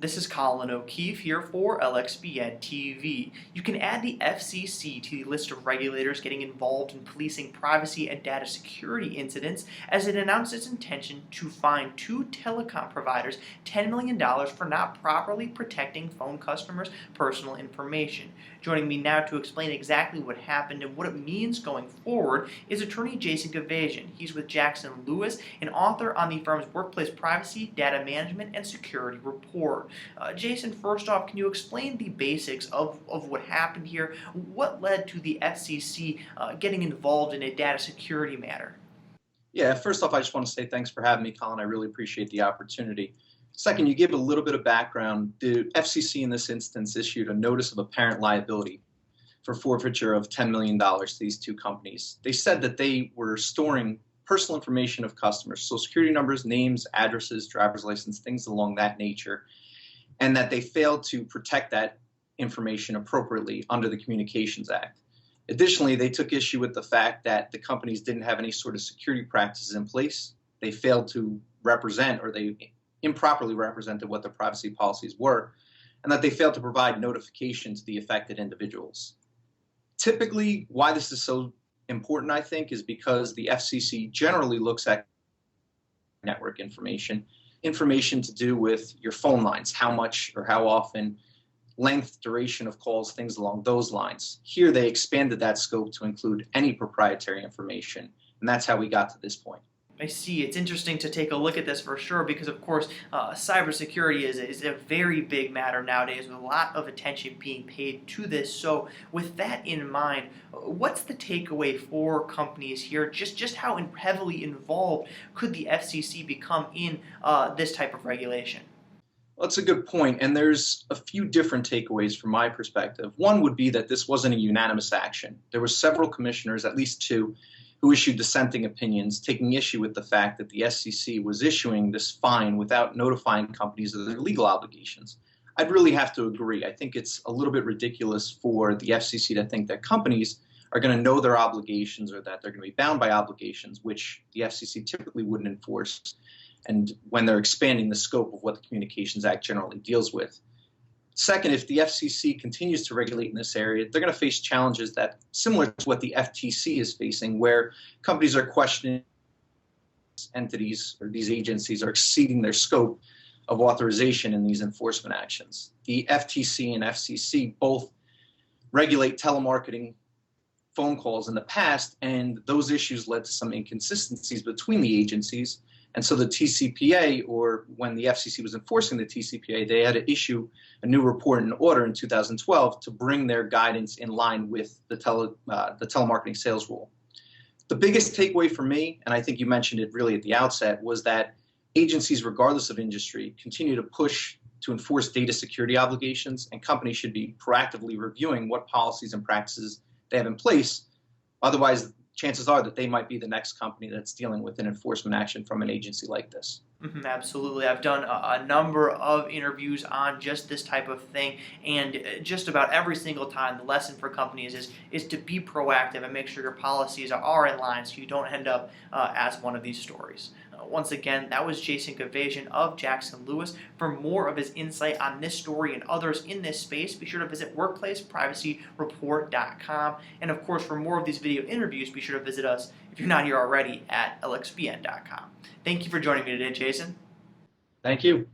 This is Colin O'Keefe here for LXBN TV. You can add the FCC to the list of regulators getting involved in policing privacy and data security incidents as it announced its intention to fine two telecom providers $10 million for not properly protecting phone customers' personal information. Joining me now to explain exactly what happened and what it means going forward is attorney Jason Gavejian. He's with Jackson Lewis, an author on the firm's Workplace Privacy, Data Management, and Security Report. Jason, first off, can you explain the basics of what happened here? What led to the FCC getting involved in a data security matter? Yeah, first off, I just want to say thanks for having me, Colin. I really appreciate the opportunity. Second, you gave a little bit of background. The FCC in this instance issued a notice of apparent liability for forfeiture of $10 million to these two companies. They said that they were storing personal information of customers, social security numbers, names, addresses, driver's license, things along that nature, and that they failed to protect that information appropriately under the Communications Act. Additionally, they took issue with the fact that the companies didn't have any sort of security practices in place. They failed to represent, or they improperly represented what their privacy policies were, and that they failed to provide notification to the affected individuals. Typically, why this is so important, I think, is because the FCC generally looks at network information to do with your phone lines, how much or how often, length, duration of calls, things along those lines. Here they expanded that scope to include any proprietary information, and that's how we got to this point. I see. It's interesting to take a look at this for sure because, of course, cybersecurity is a very big matter nowadays with a lot of attention being paid to this. So with that in mind, what's the takeaway for companies here? Just how heavily involved could the FCC become in this type of regulation? Well, that's a good point, and there's a few different takeaways from my perspective. One would be that this wasn't a unanimous action. There were several commissioners, at least two, who issued dissenting opinions, taking issue with the fact that the SEC was issuing this fine without notifying companies of their legal obligations. I'd really have to agree. I think it's a little bit ridiculous for the FCC to think that companies are going to know their obligations or that they're going to be bound by obligations, which the FCC typically wouldn't enforce, and when they're expanding the scope of what the Communications Act generally deals with. Second, if the FCC continues to regulate in this area, they're going to face challenges that similar to what the FTC is facing, where companies are questioning entities or these agencies are exceeding their scope of authorization in these enforcement actions. The FTC and FCC both regulate telemarketing phone calls in the past, and those issues led to some inconsistencies between the agencies. And so the TCPA, or when the FCC was enforcing the TCPA, they had to issue a new report and order in 2012 to bring their guidance in line with the telemarketing sales rule. The biggest takeaway for me, and I think you mentioned it really at the outset, was that agencies, regardless of industry, continue to push to enforce data security obligations, and companies should be proactively reviewing what policies and practices they have in place. Otherwise, chances are that they might be the next company that's dealing with an enforcement action from an agency like this. Absolutely. I've done a number of interviews on just this type of thing, and just about every single time the lesson for companies is to be proactive and make sure your policies are in line so you don't end up as one of these stories. Once again, that was Jason Gavejian of Jackson Lewis. For more of his insight on this story and others in this space, be sure to visit workplacepricacyreport.com. And of course, for more of these video interviews, be sure to visit us, if you're not here already, at LXBN.com. Thank you for joining me today, Jason. Thank you.